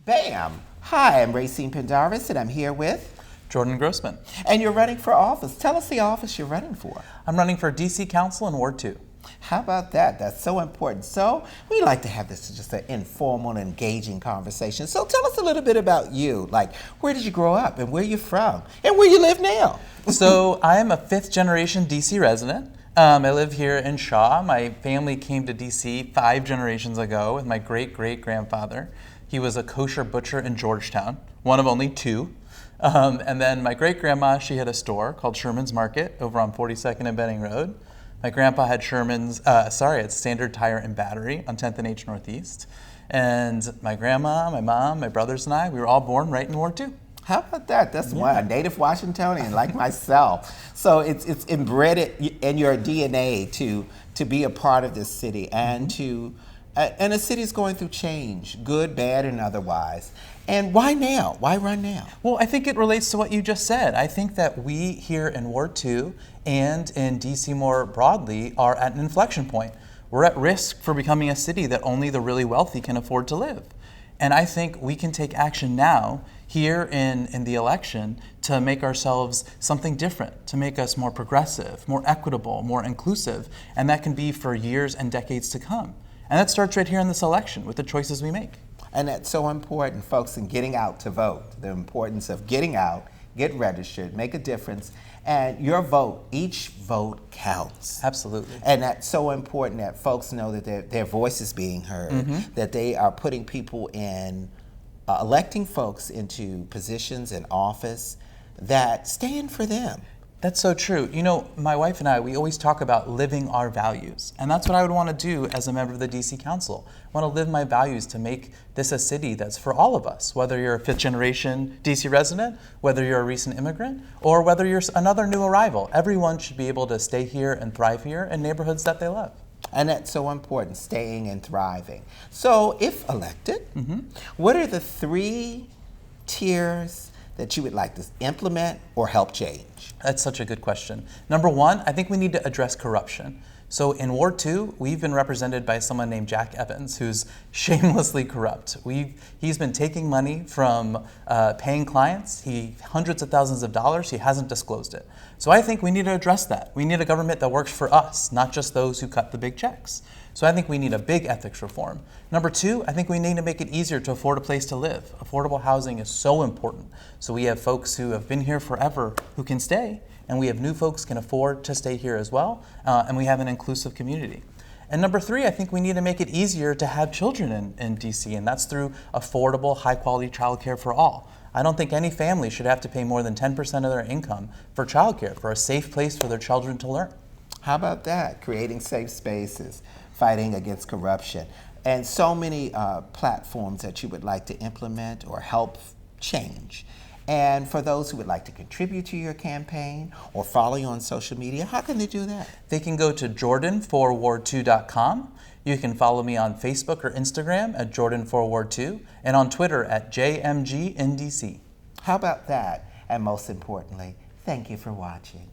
Bam! Hi, I'm Rayceen Pendarvis, and I'm here with... Jordan Grossman. And you're running for office. Tell us the office you're running for. I'm running for DC Council in Ward 2. How about that? That's so important. So we like to have this just an informal and engaging conversation. So tell us a little bit about you. Like, where did you grow up and where you're from and where you live now? So I'm a fifth generation DC resident. I live here in Shaw. My family came to DC 5 generations ago with my great-great-grandfather. He was a kosher butcher in Georgetown, one of only 2. And then my great-grandma, she had a store called Sherman's Market over on 42nd and Benning Road. My grandpa had at Standard Tire and Battery on 10th and H Northeast. And my grandma, my mom, my brothers and I, we were all born right in Ward 2. How about that? That's why a native Washingtonian like myself. So it's embedded in your DNA to be a part of this city and and the city's going through change, good, bad, and otherwise. And why now? Why run now? Well, I think it relates to what you just said. I think that we here in Ward 2 and in DC more broadly are at an inflection point. We're at risk for becoming a city that only the really wealthy can afford to live. And I think we can take action now here in the election to make ourselves something different, to make us more progressive, more equitable, more inclusive, and that can be for years and decades to come. And that starts right here in this election with the choices we make. And that's so important, folks, in getting out to vote. The importance of getting out, get registered, make a difference, and your vote, each vote counts. Absolutely. And that's so important that folks know that their voice is being heard, that they are putting people in, electing folks into positions in office that stand for them. That's so true. You know, my wife and I, we always talk about living our values. And that's what I would want to do as a member of the DC Council. I want to live my values to make this a city that's for all of us, whether you're a 5th generation DC resident, whether you're a recent immigrant, or whether you're another new arrival. Everyone should be able to stay here and thrive here in neighborhoods that they love. And that's so important, staying and thriving. So if elected, what are the 3 tiers that you would like to implement or help change? That's such a good question. Number 1, I think we need to address corruption. So in Ward 2, we've been represented by someone named Jack Evans, who's shamelessly corrupt. He's been taking money from paying clients, hundreds of thousands of dollars, he hasn't disclosed it. So I think we need to address that. We need a government that works for us, not just those who cut the big checks. So I think we need a big ethics reform. Number 2, I think we need to make it easier to afford a place to live. Affordable housing is so important. So we have folks who have been here forever who can stay, and we have new folks can afford to stay here as well, and we have an inclusive community. And number 3, I think we need to make it easier to have children in DC, and that's through affordable, high-quality childcare for all. I don't think any family should have to pay more than 10% of their income for childcare, for a safe place for their children to learn. How about that? Creating safe spaces, fighting against corruption, and so many platforms that you would like to implement or help change. And for those who would like to contribute to your campaign or follow you on social media, how can they do that? They can go to jordan4ward2.com. You can follow me on Facebook or Instagram at jordan4ward2 and on Twitter at JMGNDC. How about that? And most importantly, thank you for watching.